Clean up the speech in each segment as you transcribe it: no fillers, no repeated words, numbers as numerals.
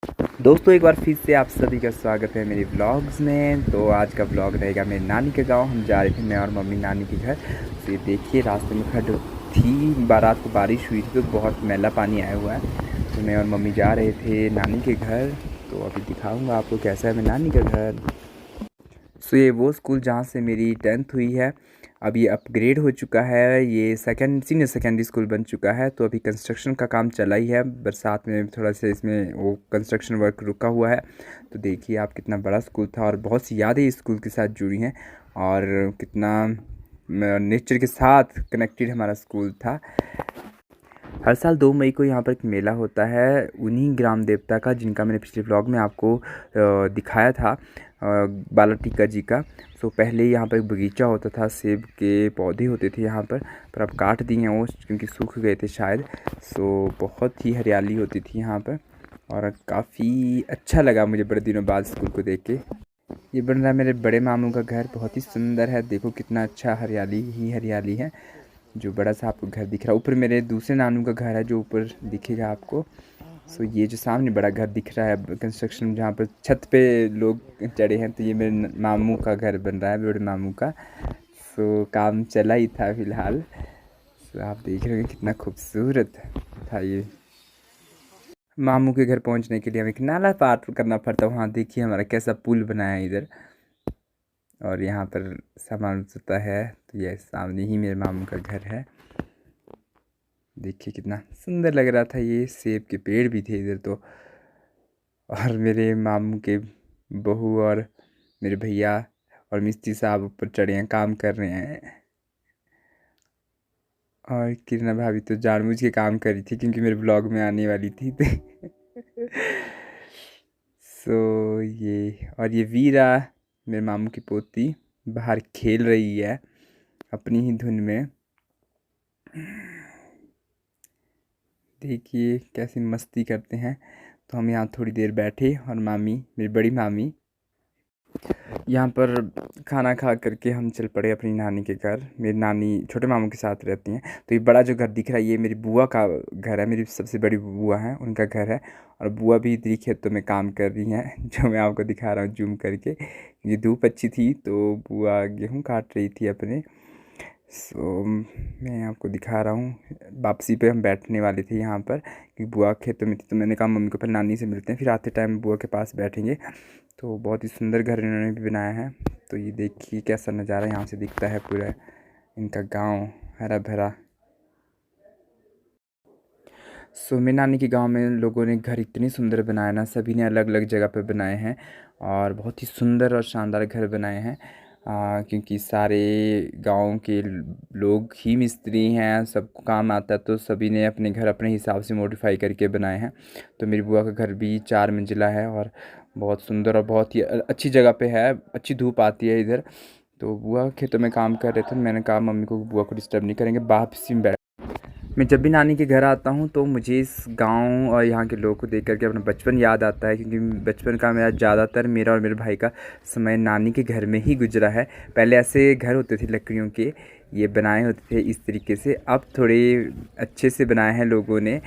दोस्तों एक बार फिर से आप सभी का स्वागत है मेरे व्लॉग्स में। तो आज का व्लॉग रहेगा मेरे नानी के गांव। हम जा रहे थे, मैं और मम्मी, नानी के घर। तो ये देखिए रास्ते में खड्ड थी, रात को बारिश हुई थी तो बहुत मैला पानी आया हुआ है। तो मैं और मम्मी जा रहे थे नानी के घर। तो अभी दिखाऊंगा आपको कैसा है मेरे नानी का घर। सो ये वो स्कूल जहाँ से मेरी 10th हुई है। अब ये अपग्रेड हो चुका है, ये सीनियर सेकेंडरी स्कूल बन चुका है। तो अभी कंस्ट्रक्शन का काम चला ही है, बरसात में थोड़ा सा इसमें वो कंस्ट्रक्शन वर्क रुका हुआ है। तो देखिए आप कितना बड़ा स्कूल था और बहुत सी यादें इस स्कूल के साथ जुड़ी हैं और कितना नेचर के साथ कनेक्टेड हमारा स्कूल था। हर साल 2 मई को यहाँ पर एक मेला होता है उन्हीं ग्राम देवता का, जिनका मैंने पिछले व्लॉग में आपको दिखाया था, बाला टीका जी का। सो पहले यहाँ पर एक बगीचा होता था, सेब के पौधे होते थे यहाँ पर अब काट दिए हैं वो क्योंकि सूख गए थे शायद। सो बहुत ही हरियाली होती थी यहाँ पर और काफ़ी अच्छा लगा मुझे बड़े दिनों बाद स्कूल को देख के। ये बन रहा है मेरे बड़े मामू का घर, बहुत ही सुंदर है। देखो कितना अच्छा हरियाली ही हरियाली है। जो बड़ा सा आपको घर दिख रहा है, ऊपर मेरे दूसरे नानू का घर है जो ऊपर दिखेगा आपको। सो ये जो सामने बड़ा घर दिख रहा है कंस्ट्रक्शन, जहाँ पर छत पे लोग चढ़े हैं, तो ये मेरे मामू का घर बन रहा है, बड़े मामू का। सो काम चला ही था फ़िलहाल। सो आप देख रहे हैं कितना खूबसूरत था ये। मामू के घर पहुंचने के लिए हमें एक नाला पार करना पड़ता। वहाँ देखिए हमारा कैसा पुल बनाया है इधर, और यहाँ पर सामान उतरता है। तो ये सामने ही मेरे मामू का घर है। देखिए कितना सुंदर लग रहा था। ये सेब के पेड़ भी थे इधर तो, और मेरे मामू के बहू और मेरे भैया और मिस्त्री साहब ऊपर चढ़े हैं, काम कर रहे हैं। और किरणा भाभी तो जानबूझ के काम कर रही थी क्योंकि मेरे ब्लॉग में आने वाली थी तो सो ये वीरा मेरे मामू की पोती बाहर खेल रही है अपनी ही धुन में। देखिए कैसी मस्ती करते हैं। तो हम यहाँ थोड़ी देर बैठे और मामी, मेरी बड़ी मामी, यहाँ पर खाना खा करके हम चल पड़े अपनी नानी के घर। मेरी नानी छोटे मामू के साथ रहती हैं। तो ये बड़ा जो घर दिख रहा है ये मेरी बुआ का घर है, मेरी सबसे बड़ी बुआ है उनका घर है। और बुआ भी इधर ही खेतों में काम कर रही हैं जो मैं आपको दिखा रहा हूँ जूम करके। ये धूप अच्छी थी तो बुआ गेहूँ काट रही थी अपने। सो मैं आपको दिखा रहा हूँ, वापसी पे हम बैठने वाले थे यहाँ पर क्योंकि बुआ खेतों में थी। तो मैंने कहा मम्मी को पहले नानी से मिलते हैं, फिर आते टाइम बुआ के पास बैठेंगे। तो बहुत ही सुंदर घर इन्होंने भी बनाया है। तो ये देखिए कैसा नज़ारा यहाँ से दिखता है पूरा इनका गांव हरा भरा। सो मेरी नानी के गांव में लोगों ने घर इतनी सुंदर बनाया ना, सभी ने अलग अलग जगह पर बनाए हैं और बहुत ही सुंदर और शानदार घर बनाए हैं। क्योंकि सारे गांव के लोग ही मिस्त्री हैं, सबको काम आता है, तो सभी ने अपने घर अपने हिसाब से मॉडिफाई करके बनाए हैं। तो मेरी बुआ का घर भी 4 मंजिला है और बहुत सुंदर और बहुत ही अच्छी जगह पे है। अच्छी धूप आती है इधर। तो बुआ खेतों में काम कर रहे थे, मैंने कहा मम्मी को बुआ को डिस्टर्ब नहीं करेंगे, वापसी में। मैं जब भी नानी के घर आता हूँ तो मुझे इस गांव और यहाँ के लोगों को देख करके अपना बचपन याद आता है, क्योंकि बचपन का मेरा और मेरे भाई का समय नानी के घर में ही गुजरा है। पहले ऐसे घर होते थे लकड़ियों के, ये बनाए होते थे इस तरीके से। अब थोड़े अच्छे से बनाए हैं लोगों ने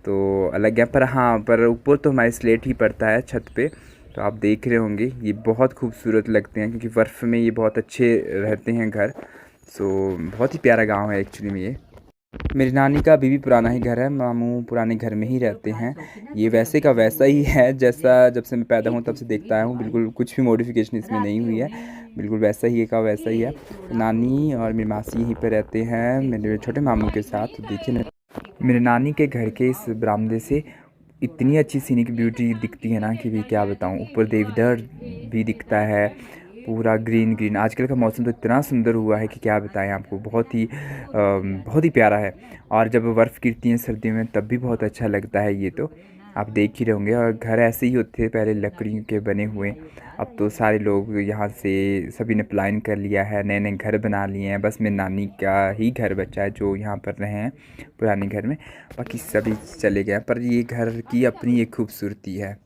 तो अलग है, पर हाँ, पर ऊपर तो हमारे स्लेट ही पड़ता है छत पे। तो आप देख रहे होंगे ये बहुत खूबसूरत लगते हैं क्योंकि बर्फ़ में ये बहुत अच्छे रहते हैं घर। सो बहुत ही प्यारा गाँव है एक्चुअली में ये। मेरी नानी का अभी भी पुराना ही घर है, मामू पुराने घर में ही रहते हैं। ये वैसे का वैसा ही है जैसा जब से मैं पैदा हूँ तब से देखता आया हूँ, बिल्कुल कुछ भी मॉडिफिकेशन इसमें नहीं हुई है, बिल्कुल वैसा ही का वैसा ही है। नानी और मेरी मासी यहीं पर रहते हैं मेरे छोटे मामू के साथ। तो देखिए ना, मेरे नानी के घर के इस बरामदे से इतनी अच्छी सीनिक ब्यूटी दिखती है ना कि भी क्या बताऊँ। ऊपर देवदार भी दिखता है, पूरा ग्रीन ग्रीन। आजकल का मौसम तो इतना सुंदर हुआ है कि क्या बताएं आपको, बहुत ही प्यारा है। और जब बर्फ़ गिरती है सर्दियों में तब भी बहुत अच्छा लगता है। ये तो आप देख ही रहे होंगे। और घर ऐसे ही होते थे पहले, लकड़ियों के बने हुए। अब तो सारे लोग यहाँ से सभी ने पलायन कर लिया है, नए नए घर बना लिए हैं। बस मेरी नानी का ही घर बचा है जो यहाँ पर रहे हैं पुराने घर में, बाकी सभी चले गए हैं। पर ये घर की अपनी एक खूबसूरती है।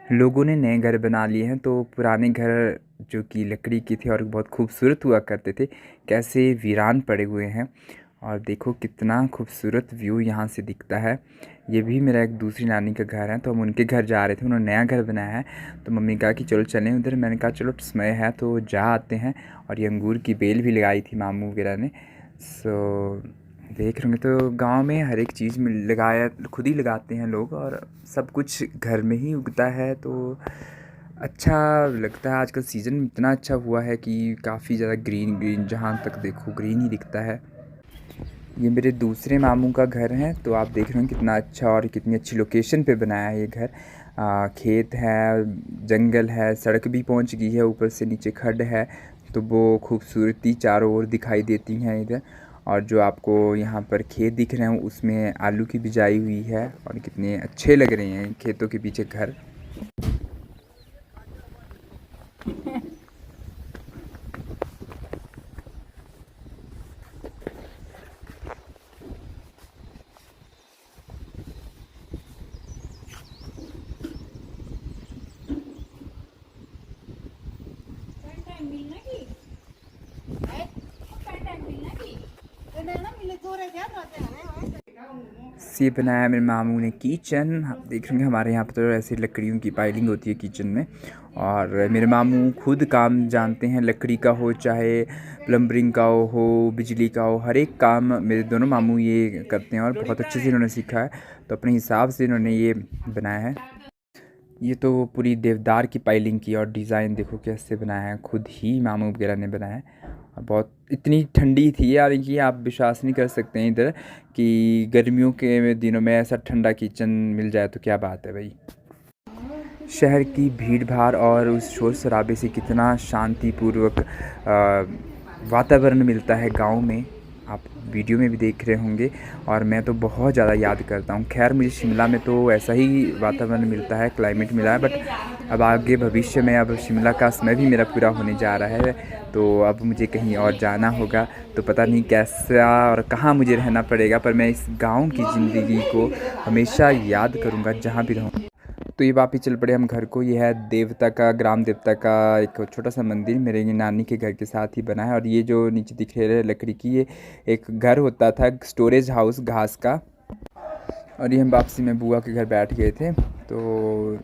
लोगों ने नए घर बना लिए हैं तो पुराने घर जो कि लकड़ी के थे और बहुत खूबसूरत हुआ करते थे, कैसे वीरान पड़े हुए हैं। और देखो कितना खूबसूरत व्यू यहाँ से दिखता है। ये भी मेरा एक दूसरी नानी का घर है, तो हम उनके घर जा रहे थे, उन्होंने नया घर बनाया है। तो मम्मी कहा कि चलो चलें उधर, मैंने कहा चलो समय है तो जा आते हैं। और ये अंगूर की बेल भी लगाई थी मामू वगैरह ने। सो देख रहे होंगे तो गांव में हर एक चीज़ में लगाया, खुद ही लगाते हैं लोग, और सब कुछ घर में ही उगता है तो अच्छा लगता है। आजकल सीज़न इतना अच्छा हुआ है कि काफ़ी ज़्यादा ग्रीन ग्रीन, जहाँ तक देखो ग्रीन ही दिखता है। ये मेरे दूसरे मामू का घर है, तो आप देख रहे हैं कितना अच्छा और कितनी अच्छी लोकेशन पे बनाया है ये घर। खेत है, जंगल है, सड़क भी पहुंच गई है, ऊपर से नीचे खड्ड है, तो वो खूबसूरती चारों ओर दिखाई देती हैं इधर। और जो आपको यहाँ पर खेत दिख रहे हैं उसमें आलू की बिजाई हुई है, और कितने अच्छे लग रहे हैं खेतों के पीछे घर। से बनाया है मेरे मामू ने किचन। आप देख रहे हैं हमारे यहाँ पर तो ऐसे लकड़ियों की पाइलिंग होती है किचन में, और मेरे मामू खुद काम जानते हैं, लकड़ी का हो चाहे प्लम्बरिंग का हो, बिजली का हो, हर एक काम मेरे दोनों मामू ये करते हैं और बहुत अच्छे से इन्होंने सीखा है। तो अपने हिसाब से इन्होंने ये बनाया है। ये तो पूरी देवदार की पाइलिंग की, और डिज़ाइन देखो कैसे बनाया है, खुद ही मामू वगैरह ने बनाया है। और बहुत इतनी ठंडी थी यार कि आप विश्वास नहीं कर सकते हैं इधर कि गर्मियों के दिनों में ऐसा ठंडा किचन मिल जाए तो क्या बात है भाई। शहर की भीड़ भाड़ और उस शोर शराबे से कितना शांतिपूर्वक वातावरण मिलता है गांव में, आप वीडियो में भी देख रहे होंगे। और मैं तो बहुत ज़्यादा याद करता हूँ। खैर मुझे शिमला में तो ऐसा ही वातावरण मिलता है, क्लाइमेट मिला है, बट अब आगे भविष्य में अब शिमला का समय भी मेरा पूरा होने जा रहा है, तो अब मुझे कहीं और जाना होगा। तो पता नहीं कैसा और कहाँ मुझे रहना पड़ेगा, पर मैं इस गाँव की ज़िंदगी को हमेशा याद करूँगा जहाँ भी रहूँ। तो ये वापस चल पड़े हम घर को। ये है देवता का, ग्राम देवता का एक छोटा सा मंदिर, मेरे ये नानी के घर के साथ ही बना है। और ये जो नीचे दिख रहे हैं लकड़ी की, ये एक घर होता था, स्टोरेज हाउस घास का। और ये हम वापसी में बुआ के घर बैठ गए थे, तो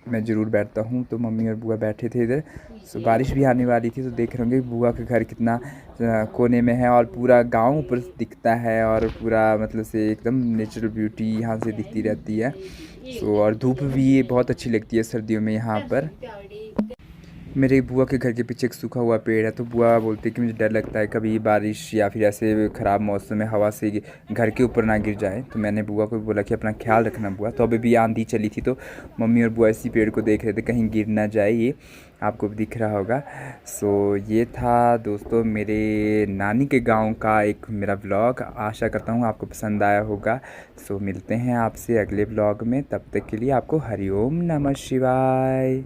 मैं ज़रूर बैठता हूँ। तो मम्मी और बुआ बैठे थे इधर, तो बारिश भी आने वाली थी, तो देख रहे होंगे बुआ का घर कितना कोने में है, और पूरा गांव ऊपर से दिखता है, और पूरा मतलब से एकदम नेचुरल ब्यूटी यहाँ से दिखती रहती है। सो और धूप भी बहुत अच्छी लगती है सर्दियों में यहाँ पर। मेरे बुआ के घर के पीछे एक सूखा हुआ पेड़ है, तो बुआ बोलती है कि मुझे डर लगता है कभी बारिश या फिर ऐसे ख़राब मौसम में हवा से घर के ऊपर ना गिर जाए। तो मैंने बुआ को बोला कि अपना ख्याल रखना बुआ। तो अभी भी आंधी चली थी, तो मम्मी और बुआ इसी पेड़ को देख रहे थे कहीं गिर ना जाए, ये आपको भी दिख रहा होगा। सो ये था दोस्तों मेरे नानी के गाँव का एक मेरा व्लॉग। आशा करता हूँ आपको पसंद आया होगा। सो मिलते हैं आपसे अगले व्लॉग में, तब तक के लिए आपको हरिओम नमः शिवाय।